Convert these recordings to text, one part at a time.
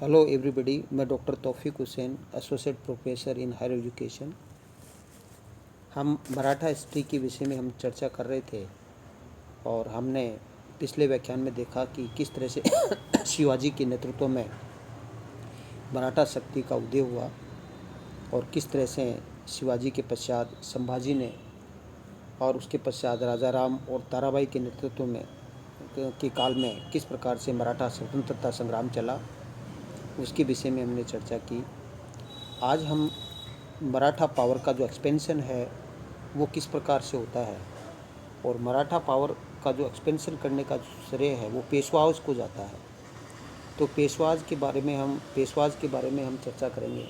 Hello everybody, मैं doctor Taufiq Hussain, associate professor in higher education. हम Maratha history के विषय में हम चर्चा कर रहे थे और हमने पिछले व्याख्यान में देखा कि किस तरह से शिवाजी के नेतृत्व में मराठा शक्ति का उदय हुआ और किस तरह से शिवाजी के पश्चात संभाजी ने और उसके पश्चात राजा राम और ताराबाई के नेतृत्व में के काल में किस प्रकार से मराठा स्वतंत्रता संग्राम चला, उसके विषय में हमने चर्चा की। आज हम मराठा पावर का जो एक्सपेंशन है वो किस प्रकार से होता है और मराठा पावर का जो एक्सपेंशन करने का जो श्रेय है वो पेशवाज को जाता है। तो पेशवाज के बारे में हम चर्चा करेंगे,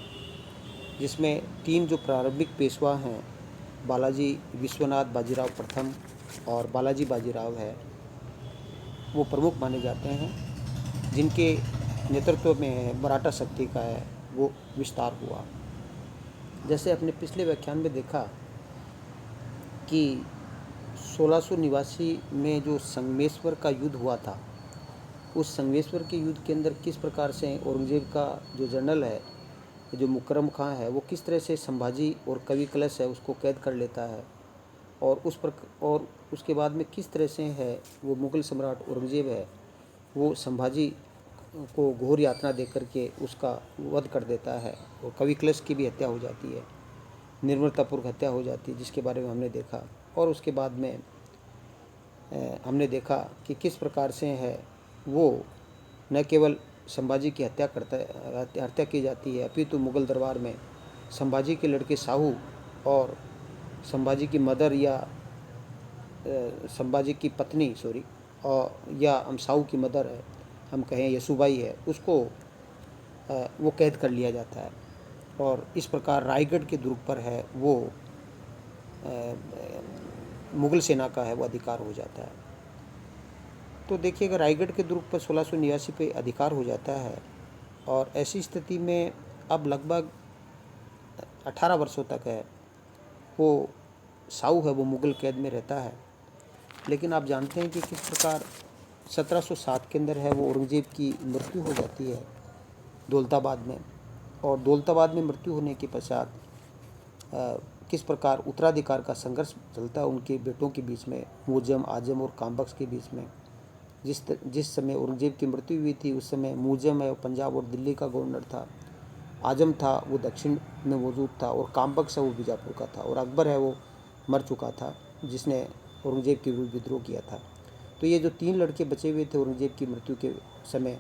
जिसमें तीन जो प्रारंभिक पेशवा हैं, बालाजी विश्वनाथ बाजीराव प्रथम और बालाजी बाजीराव है, वो प्रमुख माने जाते हैं, जिनके नेतृत्व में मराठा शक्ति का है वो विस्तार हुआ। जैसे अपने पिछले व्याख्यान में देखा कि 1689 में जो संगमेश्वर का युद्ध हुआ था, उस संगमेश्वर के युद्ध के अंदर किस प्रकार से औरंगजेब का जो जनरल है, जो मुकर्रम खां है, वो किस तरह से संभाजी और कवि कलश है उसको कैद कर लेता है और उसके बाद में किस तरह से है वो मुग़ल सम्राट औरंगजेब है वो संभाजी को घोर यातना दे करके उसका वध कर देता है और कवि कलश की भी हत्या हो जाती है, निर्मलतापूर्वक हत्या हो जाती है, जिसके बारे में हमने देखा। और उसके बाद में हमने देखा कि किस प्रकार से है वो न केवल संभाजी की हत्या की जाती है, अपितु मुग़ल दरबार में संभाजी के लड़के साहू और संभाजी की मदर या संभाजी की पत्नी और या हम साहू की मदर है, हम कहें यसुबाई है, उसको वो कैद कर लिया जाता है और इस प्रकार रायगढ़ के दुर्ग पर है वो मुग़ल सेना का है वो अधिकार हो जाता है। तो देखिएगा, रायगढ़ के दुर्ग पर 1689 पे अधिकार हो जाता है और ऐसी स्थिति में अब लगभग 18 वर्षों तक है वो साहू है वो मुग़ल कैद में रहता है। लेकिन आप जानते हैं कि किस प्रकार 1707 के अंदर है वो औरंगजेब की मृत्यु हो जाती है दौलताबाद में, और दौलताबाद में मृत्यु होने के पश्चात किस प्रकार उत्तराधिकार का संघर्ष चलता है उनके बेटों के बीच में, मुअज्जम, आजम और कामबख्श के बीच में। जिस समय औरंगजेब की मृत्यु हुई थी उस समय मुअज्जम है वो पंजाब और दिल्ली का गवर्नर था, आजम था वो दक्षिण में मौजूद था और कामबख्श है वो बीजापुर का था, और अकबर है वो मर चुका था जिसने औरंगजेब के विरुद्ध विद्रोह किया था। तो ये जो तीन लड़के बचे हुए थे औरंगजेब की मृत्यु के समय,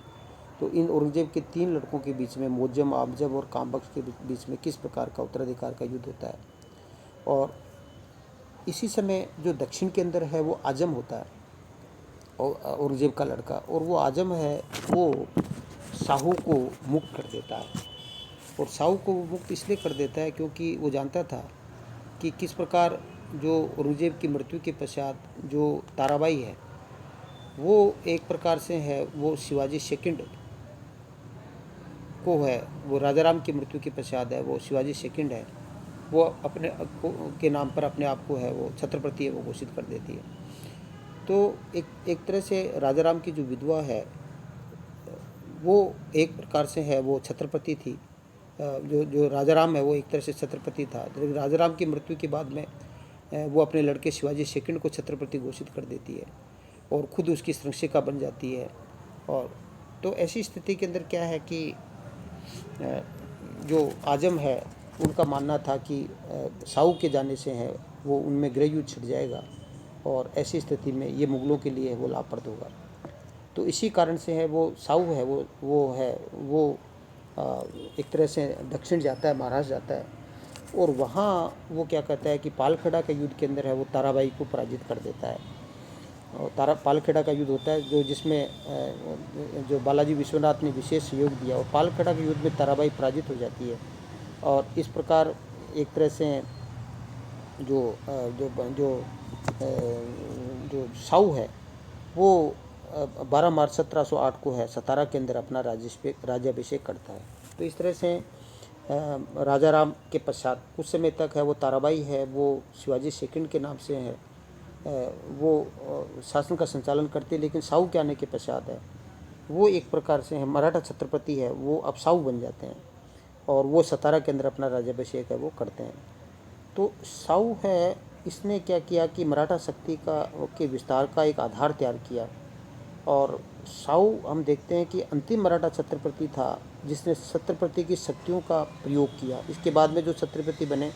तो इन औरंगजेब के तीन लड़कों के बीच में मुअज्जम, आजम और कामबख्श के बीच में किस प्रकार का उत्तराधिकार का युद्ध होता है। और इसी समय जो दक्षिण के अंदर है वो आजम होता है और औरंगजेब का लड़का, और वो आजम है वो साहू को मुक्त कर देता है। और साहू को मुक्त इसलिए कर देता है क्योंकि वो जानता था कि किस प्रकार जो औरंगजेब की मृत्यु के पश्चात जो ताराबाई है वो एक प्रकार से है वो शिवाजी सेकंड को है, वो राजाराम की मृत्यु के पश्चात है वो शिवाजी सेकंड है, वो अपने के नाम पर अपने आप को है वो छत्रपति है वो घोषित कर देती है। तो एक तरह से राजाराम की जो विधवा है वो एक प्रकार से है वो छत्रपति थी, जो राजाराम है वो एक तरह से छत्रपति था, लेकिन राजाराम की मृत्यु के बाद में वो अपने लड़के शिवाजी सेकंड को छत्रपति घोषित कर देती है और ख़ुद उसकी संरक्षिका बन जाती है। और तो ऐसी स्थिति के अंदर क्या है कि जो आजम है उनका मानना था कि साहू के जाने से है वो उनमें गृह युद्ध छिड़ जाएगा और ऐसी स्थिति में ये मुग़लों के लिए वो लाभप्रद होगा। तो इसी कारण से है वो साहू है वो एक तरह से दक्षिण जाता है, महाराष्ट्र जाता है, और वहाँ वो क्या कहता है कि पालखेड़ा के युद्ध के अंदर है वो ताराबाई को पराजित कर देता है। और पालखेड़ा का युद्ध होता है जिसमें जो बालाजी विश्वनाथ ने विशेष सहयोग दिया, और पालखेड़ा के युद्ध में ताराबाई पराजित हो जाती है। और इस प्रकार एक तरह से जो जो जो जो साहू है वो 12 मार्च 1708 को है सतारा के अंदर अपना राज्याभिषेक करता है। तो इस तरह से राजाराम के पश्चात कुछ समय तक है वो ताराबाई है वो शिवाजी सेकंड के नाम से है वो शासन का संचालन करती है, लेकिन साहू के आने के पश्चात है वो एक प्रकार से है मराठा छत्रपति है, वो अब साऊ बन जाते हैं और वो सतारा के अंदर अपना राज्याभिषेक है वो करते हैं। तो साऊ है, इसने क्या किया कि मराठा शक्ति का के विस्तार का एक आधार तैयार किया। और साऊ हम देखते हैं कि अंतिम मराठा छत्रपति था जिसने छत्रपति की शक्तियों का प्रयोग किया। इसके बाद में जो छत्रपति बने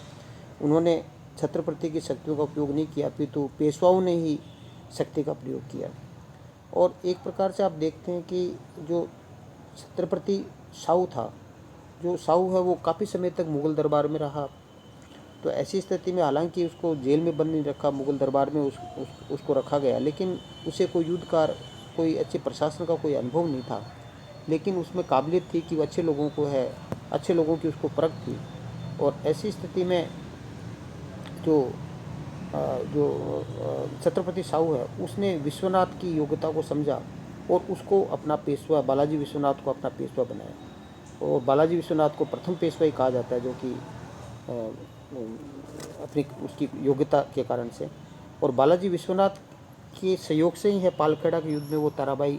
उन्होंने छत्रपति की शक्तियों का उपयोग नहीं किया, अपितु पेशवाओं ने ही शक्ति का प्रयोग किया। और एक प्रकार से आप देखते हैं कि जो छत्रपति साऊ था, जो साऊ है वो काफ़ी समय तक मुग़ल दरबार में रहा। तो ऐसी स्थिति में हालांकि उसको जेल में बंद नहीं रखा, मुग़ल दरबार में उसको रखा गया, लेकिन उसे कोई युद्धकार, कोई अच्छे प्रशासन का कोई अनुभव नहीं था। लेकिन उसमें काबिलियत थी कि वो अच्छे लोगों को है, अच्छे लोगों की उसको परख थी। और ऐसी स्थिति में जो छत्रपति साहू है उसने विश्वनाथ की योग्यता को समझा और उसको अपना पेशवा, बालाजी विश्वनाथ को अपना पेशवा बनाया। और बालाजी विश्वनाथ को प्रथम पेशवा ही कहा जाता है, जो कि अपनी उसकी योग्यता के कारण से। और बालाजी विश्वनाथ के सहयोग से ही है पालखेड़ा के युद्ध में वो ताराबाई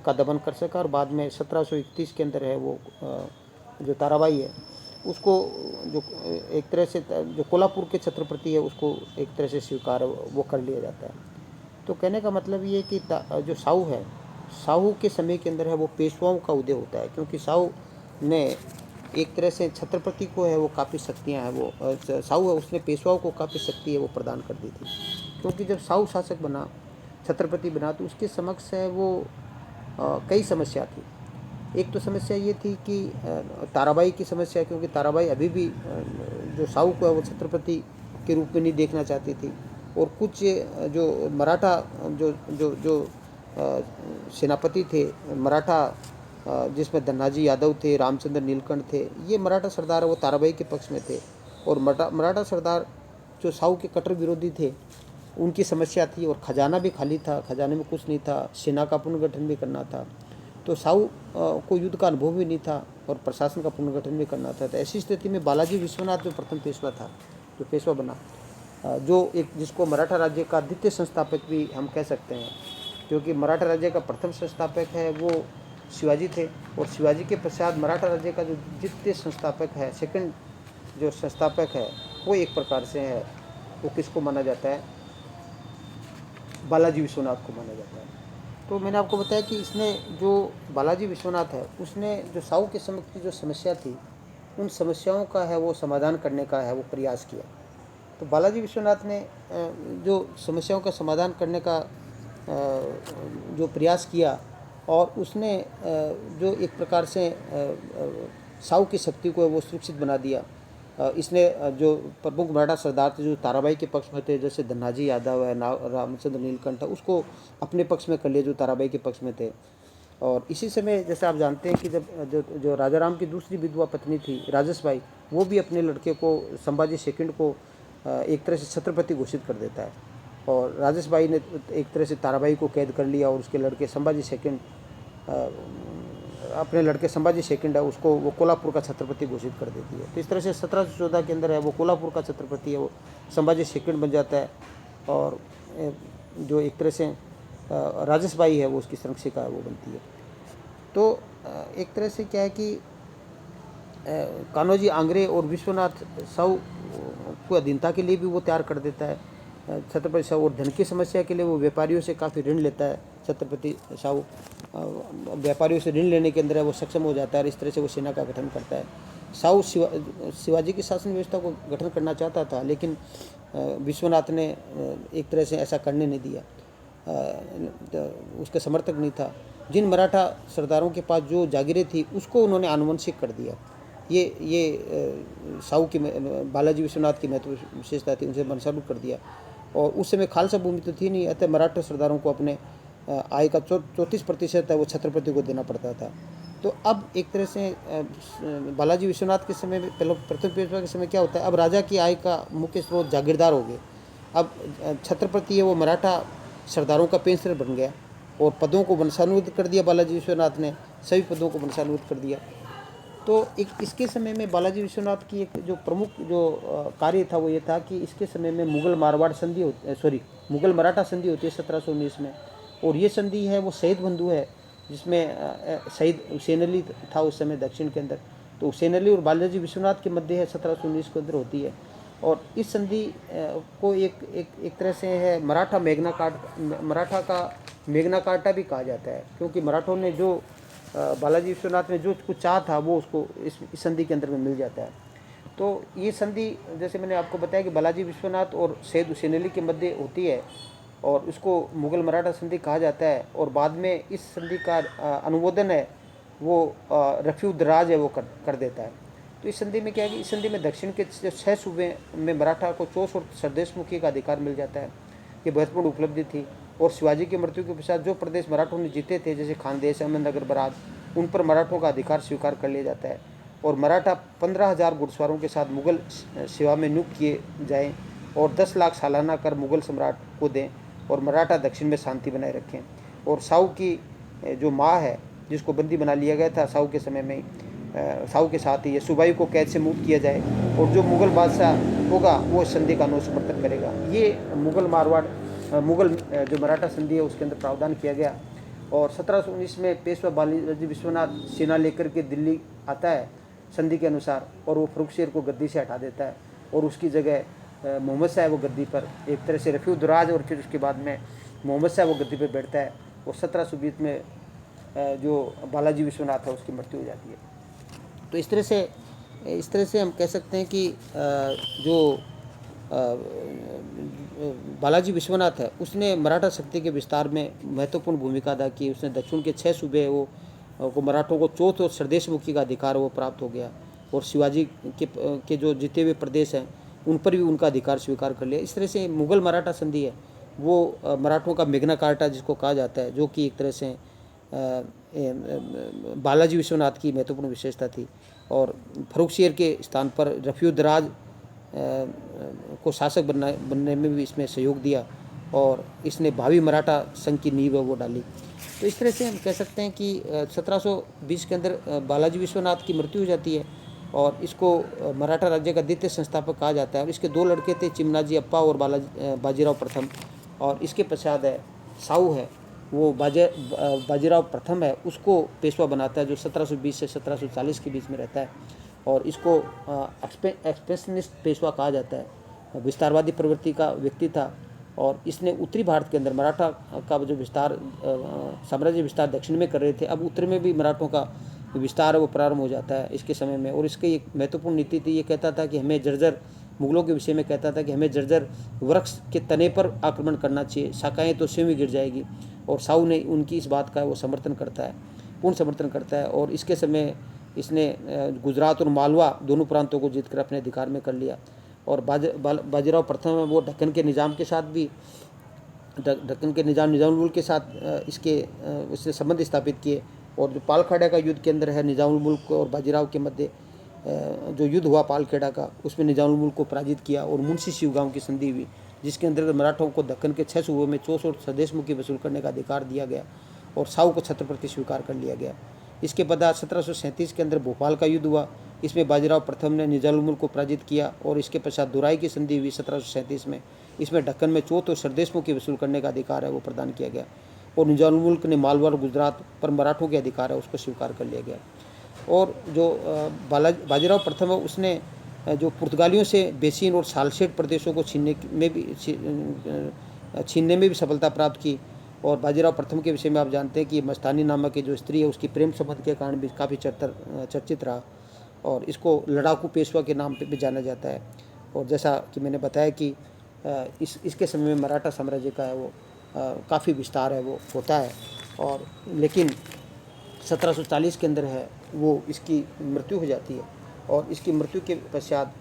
का दमन कर सका। और बाद में 1731 के अंदर है वो जो ताराबाई है उसको, जो एक तरह से जो कोल्हापुर के छत्रपति है उसको एक तरह से स्वीकार वो कर लिया जाता है। तो कहने का मतलब ये कि जो साहू है, साहू के समय के अंदर है वो पेशवाओं का उदय होता है, क्योंकि साहू ने एक तरह से छत्रपति को है वो काफ़ी शक्तियाँ हैं, वो साहू है उसने पेशवाओं को काफ़ी शक्ति है वो प्रदान कर दी थी। क्योंकि जब साहू शासक बना, छत्रपति बना, तो उसके समक्ष है वो कई समस्या थी। एक तो समस्या ये थी कि ताराबाई की समस्या, क्योंकि ताराबाई अभी भी जो साहू को है वो छत्रपति के रूप में नहीं देखना चाहती थी। और कुछ जो मराठा जो जो जो सेनापति थे मराठा, जिसमें धन्नाजी यादव थे, रामचंद्र नीलकंठ थे, ये मराठा सरदार वो ताराबाई के पक्ष में थे। और मराठा सरदार जो साहू के कट्टर विरोधी थे, उनकी समस्या थी। और खजाना भी खाली था, खजाने में कुछ नहीं था, सेना का पुनर्गठन भी करना था। तो साहू को युद्ध का अनुभव भी नहीं था और प्रशासन का पुनर्गठन भी करना था। तो ऐसी स्थिति में बालाजी विश्वनाथ जो प्रथम पेशवा था, जो पेशवा बना, जो एक जिसको मराठा राज्य का द्वितीय संस्थापक भी हम कह सकते हैं, क्योंकि मराठा राज्य का प्रथम संस्थापक है वो शिवाजी थे। और शिवाजी के पश्चात मराठा राज्य का जो द्वितीय संस्थापक है, सेकंड जो संस्थापक है, वो एक प्रकार से है, वो किसको माना जाता है, बालाजी विश्वनाथ को माना जाता है। तो मैंने आपको बताया कि इसने जो बालाजी विश्वनाथ है उसने जो साहू के समक्ष की जो समस्या थी, उन समस्याओं का है वो समाधान करने का है वो प्रयास किया। तो बालाजी विश्वनाथ ने जो समस्याओं का समाधान करने का जो प्रयास किया, और उसने जो एक प्रकार से साहू की शक्ति को वो सुरक्षित बना दिया। इसने जो प्रमुख मराठा सरदार थे जो ताराबाई के पक्ष में थे, जैसे धन्नाजी यादव है, रामचंद्र नीलकंठ है, उसको अपने पक्ष में कर लिया जो ताराबाई के पक्ष में थे। और इसी समय जैसे आप जानते हैं कि जब जो राजा राम की दूसरी विधवा पत्नी थी राजसबाई, वो भी अपने लड़के को संभाजी सेकंड को एक तरह से छत्रपति घोषित कर देता है। और राजसबाई ने एक तरह से ताराबाई को कैद कर लिया और उसके लड़के संभाजी सेकंड, अपने लड़के संभाजी सेकंड है उसको वो कोल्हापुर का छत्रपति घोषित कर देती है। तो इस तरह से 1714 के अंदर है वो कोल्हापुर का छत्रपति है वो संभाजी सेकंड बन जाता है। और जो एक तरह से राजसबाई है वो उसकी संरक्षिका है वो बनती है। तो एक तरह से क्या है कि कान्होजी आंग्रे और विश्वनाथ साहू को अधीनता के लिए भी वो तैयार कर देता है छत्रपति साहू। और धन की समस्या के लिए वो व्यापारियों से काफ़ी ऋण लेता है छत्रपति साहू। व्यापारियों से ऋण लेने के अंदर वो सक्षम हो जाता है और इस तरह से वो सेना का गठन करता है। साहू शिवाजी की शासन व्यवस्था को गठन करना चाहता था, लेकिन विश्वनाथ ने एक तरह से ऐसा करने नहीं दिया, उसका समर्थक नहीं था। जिन मराठा सरदारों के पास जो जागीरें थी उसको उन्होंने आनुवंशिक कर दिया। ये साहू की बालाजी विश्वनाथ की महत्व विशेषता थी, उनसे मनसालू कर दिया। और उस समय खालसा भूमि तो थी नहीं, अतः मराठा सरदारों को अपने आय का 34% है वो छत्रपति को देना पड़ता था। तो अब एक तरह से बालाजी विश्वनाथ के समय में, प्रथम पेशवा के समय क्या होता है, अब राजा की आय का मुख्य स्रोत जागीरदार हो गए। अब छत्रपति है वो मराठा सरदारों का पेंशनर बन गया और पदों को वंशानुगत कर दिया। बालाजी विश्वनाथ ने सभी पदों को वंशानुगत कर दिया। तो एक इसके समय में बालाजी विश्वनाथ की एक जो प्रमुख जो कार्य था वो ये था कि इसके समय में मुगल मारवाड़ संधि मुगल मराठा संधि होती है 1719 में। और ये संधि है वो शहीद बंधु है जिसमें शहीद हुसैन अली था उस समय दक्षिण के अंदर। तो हुसैन अली और बालाजी विश्वनाथ के मध्य है 1719 के अंदर होती है। और इस संधि को एक तरह से है मराठा का मेघना कार्टा भी कहा जाता है, क्योंकि मराठों ने जो बालाजी विश्वनाथ में जो कुछ चाहा था वो उसको इस संधि के अंदर में मिल जाता है। तो ये संधि जैसे मैंने आपको बताया कि बालाजी विश्वनाथ और सैयद हुसैन अली के मध्य होती है और उसको मुग़ल मराठा संधि कहा जाता है। और बाद में इस संधि का अनुमोदन है वो रफ़ीउद्दराज है वो कर देता है। तो इस संधि में क्या है कि इस संधि में दक्षिण के 6 सूबे में मराठा को चोस और सरदेशमुखी का अधिकार मिल जाता है। ये महत्वपूर्ण उपलब्धि थी। और शिवाजी की मृत्यु के पश्चात जो प्रदेश मराठों ने जीते थे जैसे खानदेश, अहमदनगर, बराज, उन पर मराठों का अधिकार स्वीकार कर लिया जाता है। और मराठा 15,000 घुड़सवारों के साथ मुग़ल सेवा में नियुक्त किए जाएँ और 10 लाख सालाना कर मुग़ल सम्राट को दें और मराठा दक्षिण में शांति बनाए रखें। और साहू की जो माँ है जिसको बंदी बना लिया गया था साहू के समय में, साहू के साथ ही सूबाई को कैद से मुक्त किया जाए और जो मुग़ल बादशाह होगा वो इस संधि का समर्थन करेगा। ये मुग़ल जो मराठा संधि है उसके अंदर प्रावधान किया गया। और 1719 में पेशवा बालाजी विश्वनाथ सेना लेकर के दिल्ली आता है संधि के अनुसार, और वो फर्रुखशेर को गद्दी से हटा देता है और उसकी जगह मोहम्मद शाह वो गद्दी पर, एक तरह से रफ़ीउद्दराज, और फिर उसके बाद में मोहम्मद शाह वो गद्दी पर बैठता है। और 1720 में जो बालाजी विश्वनाथ है उसकी मृत्यु हो जाती है। तो इस तरह से हम कह सकते हैं कि जो बालाजी विश्वनाथ है उसने मराठा शक्ति के विस्तार में महत्वपूर्ण भूमिका अदा की। उसने दक्षिण के 6 सूबे को मराठों को चौथ और सरदेशमुखी का अधिकार वो प्राप्त हो गया। और शिवाजी के जो जीते हुए प्रदेश हैं उन पर भी उनका अधिकार स्वीकार कर लिया। इस तरह से मुग़ल मराठा संधि है वो मराठों का मेघना कार्टा जिसको कहा जाता है, जो कि एक तरह से बालाजी विश्वनाथ की महत्वपूर्ण विशेषता थी। और फर्रुखशेर के स्थान पर रफ़ीउद्दराज को शासक बनने में भी इसमें सहयोग दिया और इसने भावी मराठा संघ की नींव वो डाली। तो इस तरह से हम कह सकते हैं कि 1720 के अंदर बालाजी विश्वनाथ की मृत्यु हो जाती है और इसको मराठा राज्य का द्वितीय संस्थापक कहा जाता है। और इसके 2 लड़के थे, चिमनाजी अप्पा और बाजीराव प्रथम। और इसके पश्चात है साहू है वो बाजीराव प्रथम है, उसको पेशवा बनाता है जो 1720 से 1740 के बीच में रहता है। और इसको एक्सपेंशनिस्ट पेशवा कहा जाता है। विस्तारवादी प्रवृत्ति का व्यक्ति था और इसने उत्तरी भारत के अंदर मराठा का जो साम्राज्य विस्तार दक्षिण में कर रहे थे, अब उत्तर में भी मराठों का विस्तार वो प्रारंभ हो जाता है इसके समय में। और इसकी एक महत्वपूर्ण नीति थी, ये कहता था कि हमें जर्जर, मुगलों के विषय में कहता था कि हमें जर्जर वृक्ष के तने पर आक्रमण करना चाहिए, शाखाएँ तो स्वयं ही गिर जाएगी। और साहू ने उनकी इस बात का वो समर्थन करता है, पूर्ण समर्थन करता है। और इसके समय इसने गुजरात और मालवा दोनों प्रांतों को जीतकर अपने अधिकार में कर लिया। और बाजीराव प्रथम है वो दक्कन के निज़ाम के साथ भी, दक्कन के निज़ामुल के साथ उससे संबंध स्थापित किए। और जो पालखेड़ा का युद्ध के अंदर है निज़ामुल और बाजीराव के मध्य जो युद्ध हुआ पालखेड़ा का, उसमें निज़ामुल को पराजित किया और मुंशी शिवगांव की संधि हुई, जिसके अंदर मराठों को दक्कन के 6 सूबों में 64 स्वदेशमुखी वसूल करने का अधिकार दिया गया और साहू को छत्रपति स्वीकार कर लिया गया। इसके बाद 1737 के अंदर भोपाल का युद्ध हुआ, इसमें बाजीराव प्रथम ने निज़ामुल को पराजित किया। और इसके पश्चात दुराई की संधि हुई 1737 में, इसमें दक्कन में चौथ और सरदेशमुखी वसूल करने का अधिकार है वो प्रदान किया गया। और निज़ामुल ने मालवा और गुजरात पर मराठों के अधिकार है उसको स्वीकार कर लिया गया। और जो बाजीराव प्रथम है उसने जो पुर्तगालियों से बेसिन और सालसेट प्रदेशों को छीनने में भी सफलता प्राप्त की। और बाजीराव प्रथम के विषय में आप जानते हैं कि मस्तानी नामक की जो स्त्री है उसकी प्रेम संबंध के कारण भी काफ़ी चर्चित रहा और इसको लड़ाकू पेशवा के नाम पे भी जाना जाता है। और जैसा कि मैंने बताया कि इसके समय में मराठा साम्राज्य का है वो काफ़ी विस्तार है वो होता है। और लेकिन 1740 के अंदर है वो इसकी मृत्यु हो जाती है। और इसकी मृत्यु के पश्चात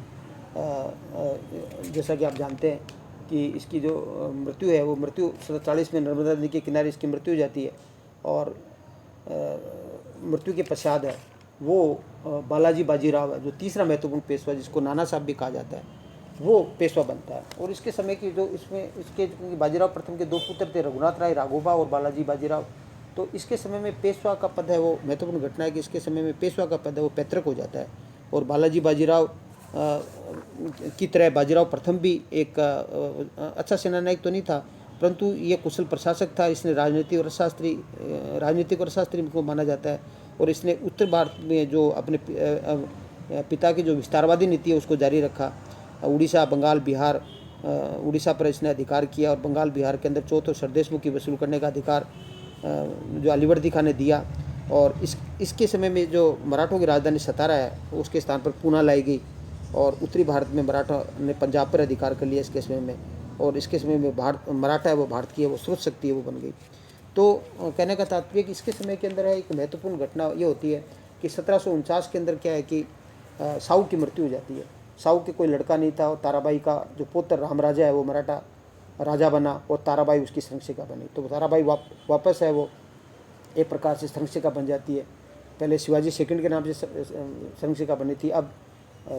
जैसा कि आप जानते हैं कि इसकी जो मृत्यु है वो मृत्यु 1740 में नर्मदा नदी के किनारे इसकी मृत्यु हो जाती है। और मृत्यु के पश्चात है वो बालाजी बाजीराव है जो तीसरा महत्वपूर्ण पेशवा, जिसको नाना साहब भी कहा जाता है, वो पेशवा बनता है। और इसके समय की जो इसके बाजीराव प्रथम के 2 पुत्र थे, रघुनाथ राय राघोबा और बालाजी बाजीराव। तो इसके समय में पेशवा का पद है वो महत्वपूर्ण घटना है कि इसके समय में पेशवा का पद है वो पैतृक हो जाता है। और बालाजी बाजीराव की तरह बाजीराव प्रथम भी एक अच्छा सेनानायक तो नहीं था, परंतु ये कुशल प्रशासक था। इसने राजनीतिक अर्थशास्त्री को माना जाता है और इसने उत्तर भारत में जो अपने पिता की जो विस्तारवादी नीति है उसको जारी रखा। उड़ीसा, बंगाल, बिहार, उड़ीसा पर इसने अधिकार किया और बंगाल, बिहार के अंदर चौथ और सरदेशमुख की वसूल करने का अधिकार जो अलीवर्दी खान ने दिया। और इसके समय में जो मराठों की राजधानी सतारा है उसके स्थान पर पूना लाई गई और उत्तरी भारत में मराठा ने पंजाब पर अधिकार कर लिया इसके समय में। और इसके समय में मराठा है वो भारत की है वो स्रोत शक्ति है वो बन गई। तो कहने का तात्पर्य कि इसके समय के अंदर है एक महत्वपूर्ण घटना ये होती है कि 1749 के अंदर क्या है कि साहू की मृत्यु हो जाती है। साहू के कोई लड़का नहीं था और ताराबाई का जो पुत्र राम राजा है वो मराठा राजा बना और ताराबाई उसकी संरक्षिका बनी। तो ताराबाई वापस है वो एक प्रकार से संरक्षिका बन जाती है। पहले शिवाजी सेकंड के नाम से संरक्षिका बनी थी। अब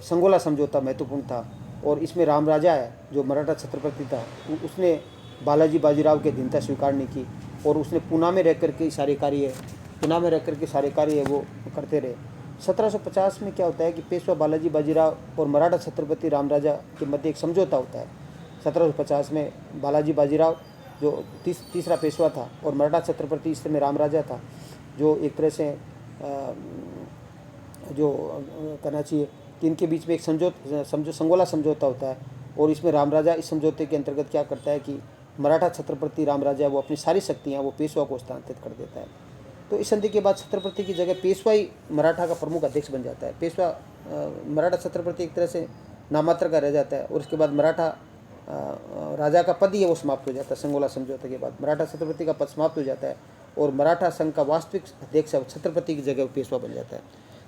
संगोला समझौता महत्वपूर्ण था और इसमें राम राजा है जो मराठा छत्रपति था उसने बालाजी बाजीराव की अधीनता स्वीकार नहीं की और उसने पूना में रह कर के सारे कार्य वो करते रहे। 1750 में क्या होता है कि पेशवा बालाजी बाजीराव और मराठा छत्रपति राम राजा के मध्य एक समझौता होता है। 1750 में बालाजी बाजीराव जो तीसरा पेशवा था और मराठा छत्रपति इस समय राम राजा था, जो एक तरह से जो कहना चाहिए कि इनके बीच में एक संगोला समझौता होता है। और इसमें राम राजा इस समझौते के अंतर्गत क्या करता है कि मराठा छत्रपति राम राजा वो अपनी सारी शक्तियाँ वो पेशवा को हस्तांतरित कर देता है। तो इस संधि के बाद छत्रपति की जगह पेशवा ही मराठा का प्रमुख अध्यक्ष बन जाता है। पेशवा मराठा छत्रपति एक तरह से नामात्र का रह जाता है और उसके बाद मराठा राजा का पद ही है वो समाप्त हो जाता है। संगोला समझौते के बाद मराठा छत्रपति का पद समाप्त हो जाता है और मराठा संघ का वास्तविक अध्यक्ष छत्रपति की जगह पेशवा बन जाता है।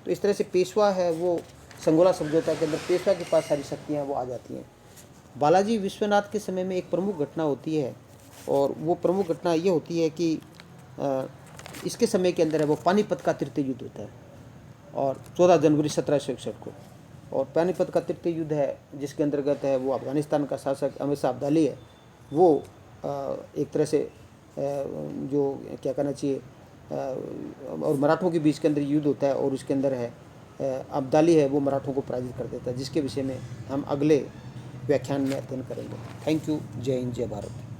तो इस तरह से पेशवा है वो संगोला समझौता के अंदर पेशवा के पास सारी शक्तियाँ वो आ जाती हैं। बालाजी विश्वनाथ के समय में एक प्रमुख घटना होती है और वो प्रमुख घटना ये होती है कि इसके समय के अंदर है वो पानीपत का तृतीय युद्ध होता है और 14 जनवरी 1761 को। और पानीपत का तृतीय युद्ध है जिसके अंतर्गत है वो अफगानिस्तान का शासक अमीर शाह अब्दाली है वो एक तरह से जो क्या कहना चाहिए और मराठों के बीच के अंदर युद्ध होता है और उसके अंदर है अब्दाली है वो मराठों को पराजित कर देता है, जिसके विषय में हम अगले व्याख्यान में अध्ययन करेंगे। Thank you. जय हिंद, जय भारत।